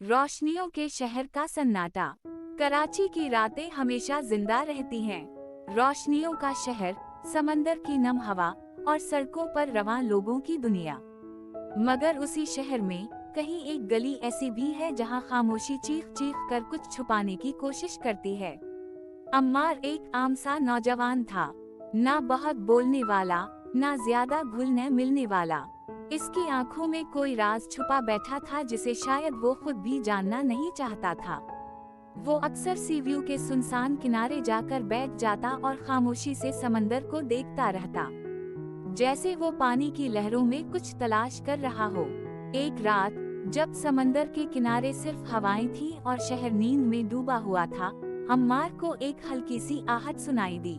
रोशनियों के शहर का सन्नाटा। कराची की रातें हमेशा जिंदा रहती हैं। रोशनियों का शहर, समंदर की नम हवा और सड़कों पर रवां लोगों की दुनिया। मगर उसी शहर में कहीं एक गली ऐसी भी है जहां खामोशी चीख चीख कर कुछ छुपाने की कोशिश करती है। अम्मार एक आम सा नौजवान था, ना बहुत बोलने वाला, ना ज्यादा घुलने मिलने वाला। इसकी आंखों में कोई राज छुपा बैठा था जिसे शायद वो खुद भी जानना नहीं चाहता था। वो अक्सर सी व्यू के सुनसान किनारे जाकर बैठ जाता और खामोशी से समंदर को देखता रहता, जैसे वो पानी की लहरों में कुछ तलाश कर रहा हो। एक रात जब समंदर के किनारे सिर्फ हवाएं थी और शहर नींद में डूबा हुआ था, अम्मार को एक हल्की सी आहट सुनाई दी।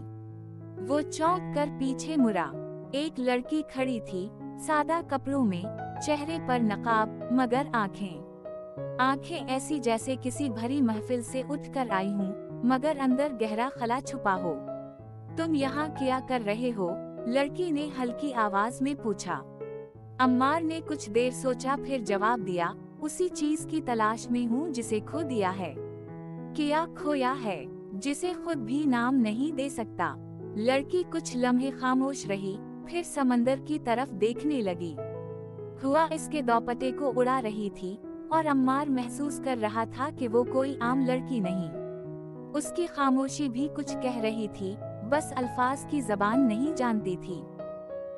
वो चौंक कर पीछे मुड़ा। एक लड़की खड़ी थी, सादा कपड़ों में, चेहरे पर नकाब, मगर आंखें ऐसी जैसे किसी भरी महफिल से उठकर आई हूँ, मगर अंदर गहरा खला छुपा हो। तुम यहाँ क्या कर रहे हो? लड़की ने हल्की आवाज में पूछा। अम्मार ने कुछ देर सोचा, फिर जवाब दिया, उसी चीज की तलाश में हूँ जिसे खो दिया है। क्या खोया है? जिसे खुद भी नाम नहीं दे सकता। लड़की कुछ लम्हे खामोश रही, फिर समंदर की तरफ देखने लगी। हुआ इसके दोपट्टे को उड़ा रही थी और अम्मार महसूस कर रहा था कि वो कोई आम लड़की नहीं। उसकी खामोशी भी कुछ कह रही थी, बस अल्फाज की जबान नहीं जानती थी।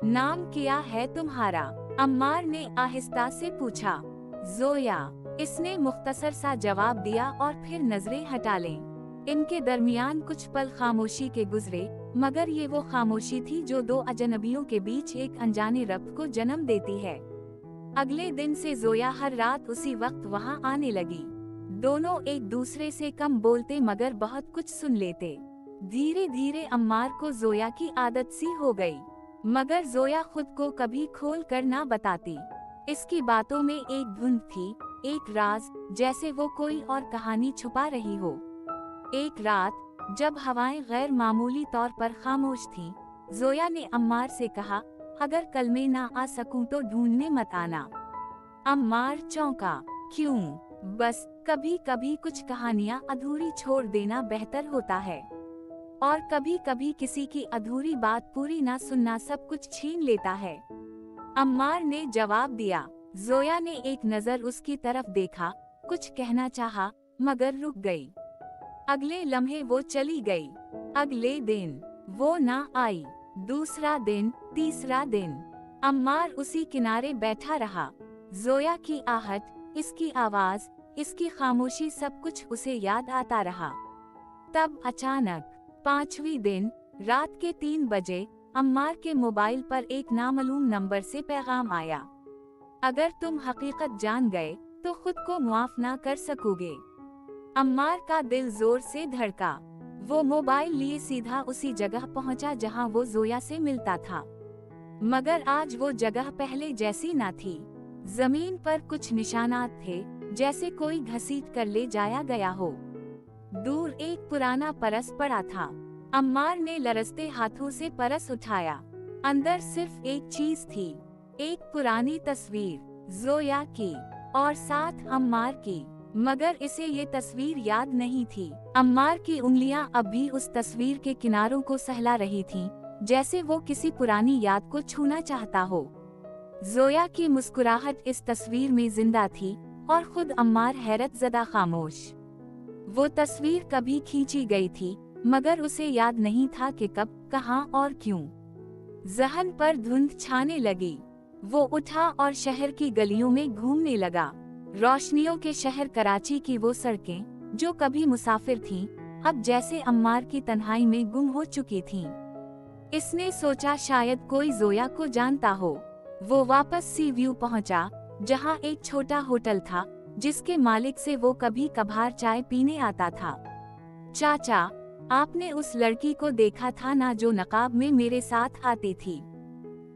नाम क्या है तुम्हारा? अम्मार ने आहिस्ता से पूछा। जोया, इसने मुख्तसर सा जवाब दिया और फिर नजरें हटा लें। इनके दरमियान कुछ पल खामोशी के गुजरे, मगर ये वो खामोशी थी जो दो अजनबियों के बीच एक अनजाने रब्त को जन्म देती है। अगले दिन से जोया हर रात उसी वक्त वहाँ आने लगी। दोनों एक दूसरे से कम बोलते मगर बहुत कुछ सुन लेते। धीरे धीरे अम्मार को जोया की आदत सी हो गई, मगर जोया खुद को कभी खोल कर ना बताती। इसकी बातों में एक धुन थी, एक राज, जैसे वो कोई और कहानी छुपा रही हो। एक रात जब हवाएं गैर मामूली तौर पर खामोश थीं, जोया ने अम्मार से कहा, अगर कल मैं ना आ सकूं तो ढूंढने मत आना। अम्मार चौंका। क्यों? बस कभी कभी कुछ कहानियां अधूरी छोड़ देना बेहतर होता है, और कभी कभी किसी की अधूरी बात पूरी ना सुनना सब कुछ छीन लेता है। अम्मार ने जवाब दिया। जोया ने एक नजर उसकी तरफ देखा, कुछ कहना चाहा, मगर रुक गई। अगले लम्हे वो चली गई। अगले दिन वो ना आई। दूसरा दिन, तीसरा दिन। अम्मार उसी किनारे बैठा रहा। जोया की आहट, इसकी आवाज, इसकी खामोशी, सब कुछ उसे याद आता रहा। तब अचानक 5वें दिन रात के 3 बजे अम्मार के मोबाइल पर एक नामालूम नंबर से पैगाम आया। अगर तुम हकीकत जान गए तो खुद को मुआफ ना कर सकोगे। अम्मार का दिल जोर से धड़का। वो मोबाइल लिए सीधा उसी जगह पहुंचा जहां वो जोया से मिलता था, मगर आज वो जगह पहले जैसी ना थी। जमीन पर कुछ निशानात थे, जैसे कोई घसीट कर ले जाया गया हो। दूर एक पुराना परस पड़ा था। अम्मार ने लरजते हाथों से परस उठाया। अंदर सिर्फ एक चीज थी, एक पुरानी तस्वीर, जोया की, और साथ अम्मार की। मगर इसे ये तस्वीर याद नहीं थी। अम्मार की उंगलियां अब भी उस तस्वीर के किनारों को सहला रही थीं, जैसे वो किसी पुरानी याद को छूना चाहता हो। जोया की मुस्कुराहट इस तस्वीर में जिंदा थी, और खुद अम्मार हैरत ज़दा खामोश। वो तस्वीर कभी खींची गई थी, मगर उसे याद नहीं था कि कब, कहां और क्यों। जहन पर धुंध छाने लगी। वो उठा और शहर की गलियों में घूमने लगा। रोशनियों के शहर कराची की वो सड़कें जो कभी मुसाफिर थीं, अब जैसे अम्मार की तन्हाई में गुम हो चुकी थीं। इसने सोचा शायद कोई जोया को जानता हो। वो वापस सी व्यू पहुंचा, जहां एक छोटा होटल था, जिसके मालिक से वो कभी कभार चाय पीने आता था। चाचा, आपने उस लड़की को देखा था ना जो नकाब में मेरे साथ आती थी?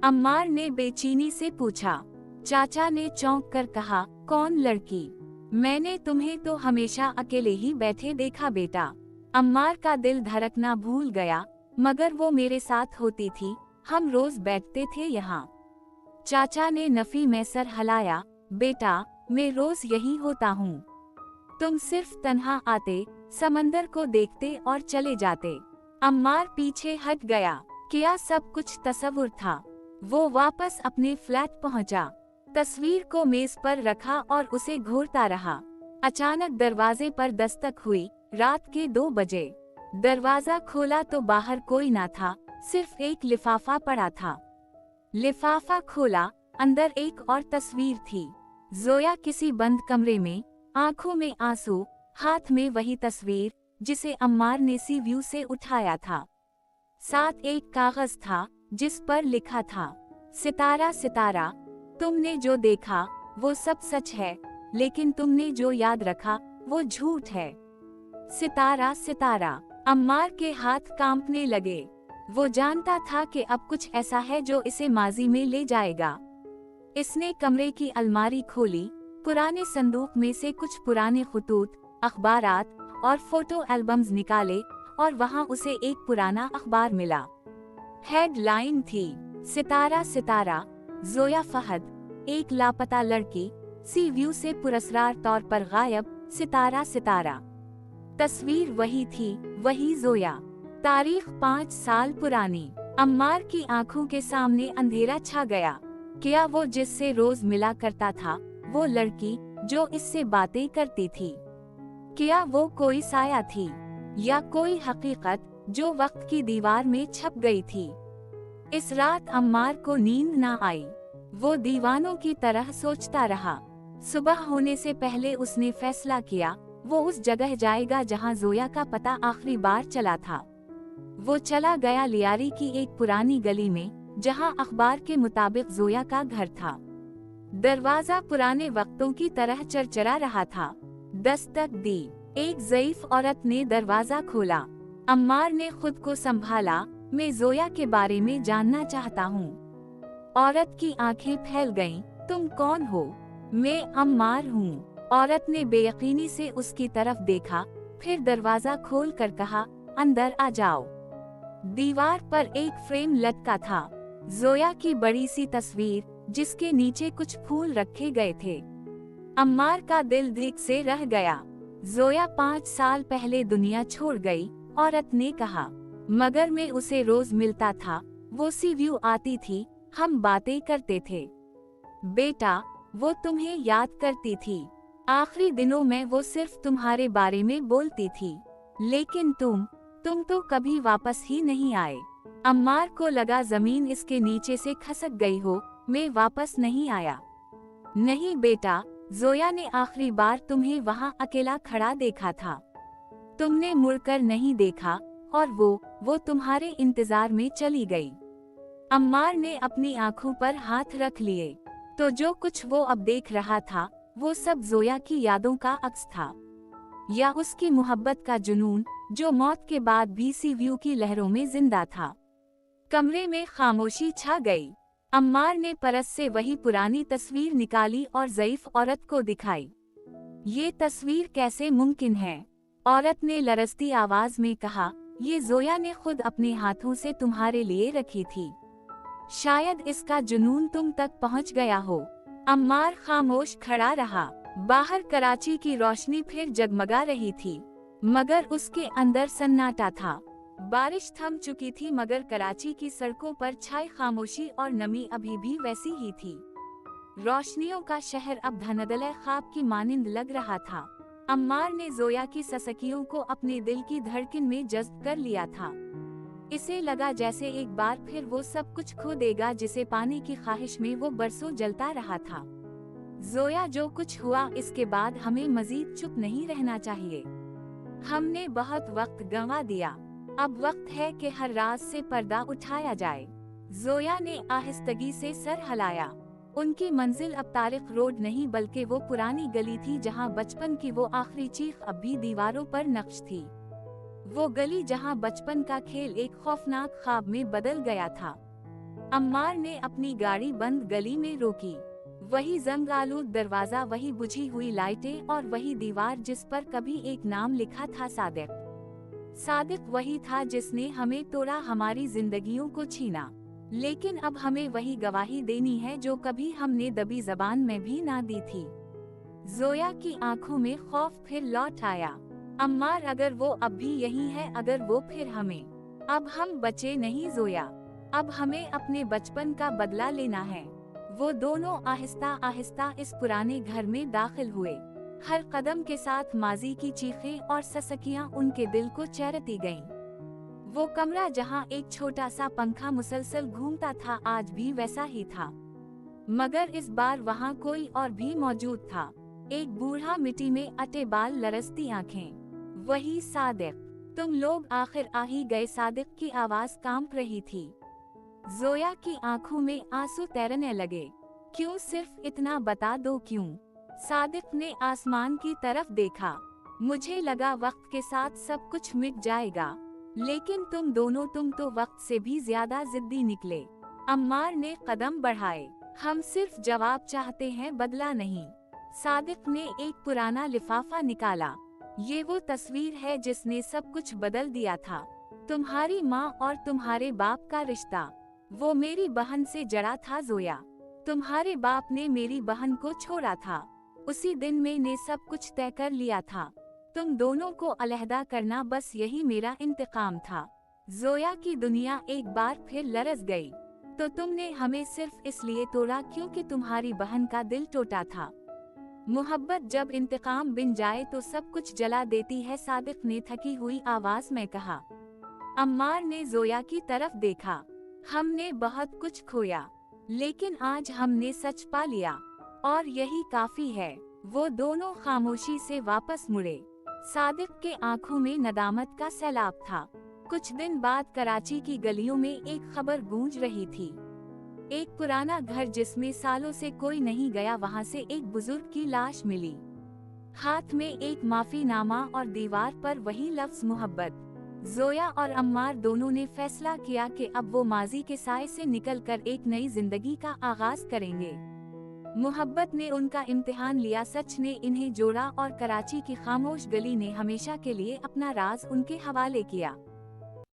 अम्मार ने बेचैनी से पूछा। चाचा ने चौंक कर कहा, कौन लड़की? मैंने तुम्हें तो हमेशा अकेले ही बैठे देखा बेटा। अम्मार का दिल धड़कना भूल गया, मगर वो मेरे साथ होती थी, हम रोज बैठते थे यहाँ। चाचा ने नफी में सर हिलाया। बेटा, मैं रोज यही होता हूँ। तुम सिर्फ तन्हा आते, समंदर को देखते और चले जाते। अम्मार पीछे हट गया। क्या सब कुछ तस्वुर था? वो वापस अपने फ्लैट पहुंचा, तस्वीर को मेज पर रखा और उसे घूरता रहा। अचानक दरवाजे पर दस्तक हुई। रात के 2 बजे। दरवाजा खोला तो बाहर कोई ना था, सिर्फ एक लिफाफा पड़ा था। लिफाफा खोला, अंदर एक और तस्वीर थी। जोया किसी बंद कमरे में, आंखों में आंसू, हाथ में वही तस्वीर जिसे अम्मार ने सी व्यू से उठाया था। साथ एक कागज था जिस पर लिखा था, सितारा सितारा, तुमने जो देखा वो सब सच है, लेकिन तुमने जो याद रखा वो झूठ है। सितारा सितारा। अम्मार के हाथ कांपने लगे। वो जानता था कि अब कुछ ऐसा है जो इसे माजी में ले जाएगा। इसने कमरे की अलमारी खोली, पुराने संदूक में से कुछ पुराने खुतूत, अखबारात और फोटो एल्बम्स निकाले और वहां उसे एक पुराना अखबार मिला। हेडलाइन थी, सितारा सितारा, जोया फहद, एक लापता लड़की, सी व्यू से पुरस्कार तौर पर गायब, सितारा सितारा। तस्वीर वही थी, वही जोया। तारीख 5 साल पुरानी। अम्मार की आंखों के सामने अंधेरा छा गया। क्या वो जिससे रोज मिला करता था, वो लड़की जो इससे बातें करती थी, क्या वो कोई साया थी या कोई हकीकत जो वक्त की दीवार में छप गई थी? इस रात अम्मार को नींद ना आई। वो दीवानों की तरह सोचता रहा। सुबह होने से पहले उसने फैसला किया, वो उस जगह जाएगा जहां जोया का पता आखिरी बार चला था। वो चला गया लियारी की एक पुरानी गली में, जहां अखबार के मुताबिक जोया का घर था। दरवाजा पुराने वक्तों की तरह चरचरा रहा था। दस्तक दी। एक ज़ईफ औरत ने दरवाजा खोला। अम्मार ने खुद को संभाला। मैं जोया के बारे में जानना चाहता हूँ। औरत की आंखें फैल गईं। तुम कौन हो? मैं अम्मार हूँ। औरत ने बेयकीनी से उसकी तरफ देखा, फिर दरवाजा खोल कर कहा, अंदर आ जाओ। दीवार पर एक फ्रेम लटका था, जोया की बड़ी सी तस्वीर, जिसके नीचे कुछ फूल रखे गए थे। अम्मार का दिल धड़क से रह गया। जोया 5 साल पहले दुनिया छोड़ गई, औरत ने कहा। मगर मैं उसे रोज मिलता था, वो सी व्यू आती थी, हम बातें करते थे। बेटा, वो तुम्हें याद करती थी। आखिरी दिनों में वो सिर्फ तुम्हारे बारे में बोलती थी, लेकिन तुम तो कभी वापस ही नहीं आए। अम्मार को लगा जमीन इसके नीचे से खसक गई हो। मैं वापस नहीं आया। नहीं बेटा, जोया ने आखिरी बार तुम्हें वहाँ अकेला खड़ा देखा था। तुमने मुड़कर नहीं देखा और वो तुम्हारे इंतजार में चली गई। अम्मार ने अपनी आंखों पर हाथ रख लिए। तो जो कुछ वो अब देख रहा था, वो सब जोया की यादों का अक्स था, या उसकी मोहब्बत का जुनून, जो मौत के बाद भी सी व्यू की लहरों में जिंदा था। कमरे में खामोशी छा गई। अम्मार ने परस से वही पुरानी तस्वीर निकाली और ज़ईफ औरत को दिखाई। ये तस्वीर कैसे मुमकिन है? औरत ने लरजती आवाज में कहा, ये जोया ने खुद अपने हाथों से तुम्हारे लिए रखी थी। शायद इसका जुनून तुम तक पहुंच गया हो। अम्मार खामोश खड़ा रहा। बाहर कराची की रोशनी फिर जगमगा रही थी, मगर उसके अंदर सन्नाटा था। बारिश थम चुकी थी, मगर कराची की सड़कों पर छाई खामोशी और नमी अभी भी वैसी ही थी। रोशनियों का शहर अब धनदले ख्वाब की मानिंद लग रहा था। अम्मार ने जोया की ससकियों को अपने दिल की धड़कन में जज्ब कर लिया था। इसे लगा जैसे एक बार फिर वो सब कुछ खो देगा जिसे पाने की ख्वाहिश में वो बरसों जलता रहा था। जोया, जो कुछ हुआ इसके बाद हमें मजीद चुप नहीं रहना चाहिए। हमने बहुत वक्त गंवा दिया। अब वक्त है कि हर राज से पर्दा उठाया जाए। जोया ने आहिस्तगी से सर हिलाया। उनकी मंजिल अब तारिक रोड नहीं, बल्कि वो पुरानी गली थी जहां बचपन की वो आखिरी चीख अब भी दीवारों पर नक्श थी। वो गली जहां बचपन का खेल एक खौफनाक ख्वाब में बदल गया था। अम्मार ने अपनी गाड़ी बंद गली में रोकी। वही जंग आलूद दरवाजा, वही बुझी हुई लाइटें और वही दीवार जिस पर कभी एक नाम लिखा था, सादिक। सादिक वही था जिसने हमें तोड़ा, हमारी जिंदगियों को छीना। लेकिन अब हमें वही गवाही देनी है जो कभी हमने दबी जबान में भी ना दी थी। जोया की आंखों में खौफ फिर लौट आया। अम्मार, अगर वो अब भी यही है, अगर वो फिर हमें, अब हम बचे नहीं जोया, अब हमें अपने बचपन का बदला लेना है। वो दोनों आहिस्ता आहिस्ता इस पुराने घर में दाखिल हुए। हर कदम के साथ माजी की चीखें और ससकियां उनके दिल को चीरती गईं। वो कमरा जहां एक छोटा सा पंखा मुसलसल घूमता था, आज भी वैसा ही था, मगर इस बार वहां कोई और भी मौजूद था। एक बूढ़ा, मिट्टी में अटे बाल, लरसती आंखें। वही सादिक। तुम लोग आखिर आ ही गए, सादिक की आवाज कांप रही थी। जोया की आंखों में आंसू तैरने लगे। क्यों, सिर्फ इतना बता दो क्यों? सादिक ने आसमान की तरफ देखा। मुझे लगा वक्त के साथ सब कुछ मिट जाएगा, लेकिन तुम दोनों, तुम तो वक्त से भी ज्यादा जिद्दी निकले। अम्मार ने कदम बढ़ाए। हम सिर्फ जवाब चाहते हैं, बदला नहीं। सादिक ने एक पुराना लिफाफा निकाला। ये वो तस्वीर है जिसने सब कुछ बदल दिया था। तुम्हारी माँ और तुम्हारे बाप का रिश्ता। वो मेरी बहन से जड़ा था जोया। तुम्हारे बाप ने मेरी बहन को छोड़ा था। उसी दिन मैंने सब कुछ तय कर लिया था। तुम दोनों को अलहदा करना, बस यही मेरा इंतकाम था। जोया की दुनिया एक बार फिर लरस गई। तो तुमने हमें सिर्फ इसलिए तोड़ा क्योंकि तुम्हारी बहन का दिल टूटा था। मोहब्बत जब इंतकाम बिन जाए तो सब कुछ जला देती है, सादिक ने थकी हुई आवाज में कहा। अम्मार ने जोया की तरफ देखा। हमने बहुत कुछ खोया, लेकिन आज हमने सच पा लिया, और यही काफी है। वो दोनों खामोशी से वापस मुड़े। सादिक के आंखों में नदामत का सैलाब था। कुछ दिन बाद कराची की गलियों में एक खबर गूंज रही थी। एक पुराना घर जिसमें सालों से कोई नहीं गया, वहां से एक बुजुर्ग की लाश मिली। हाथ में एक माफीनामा और दीवार पर वही लफ्ज मोहब्बत। जोया और अम्मार दोनों ने फैसला किया कि अब वो माजी के साए से निकलकर एक नई जिंदगी का आगाज करेंगे। मोहब्बत ने उनका इम्तिहान लिया, सच ने इन्हें जोड़ा, और कराची की खामोश गली ने हमेशा के लिए अपना राज उनके हवाले किया।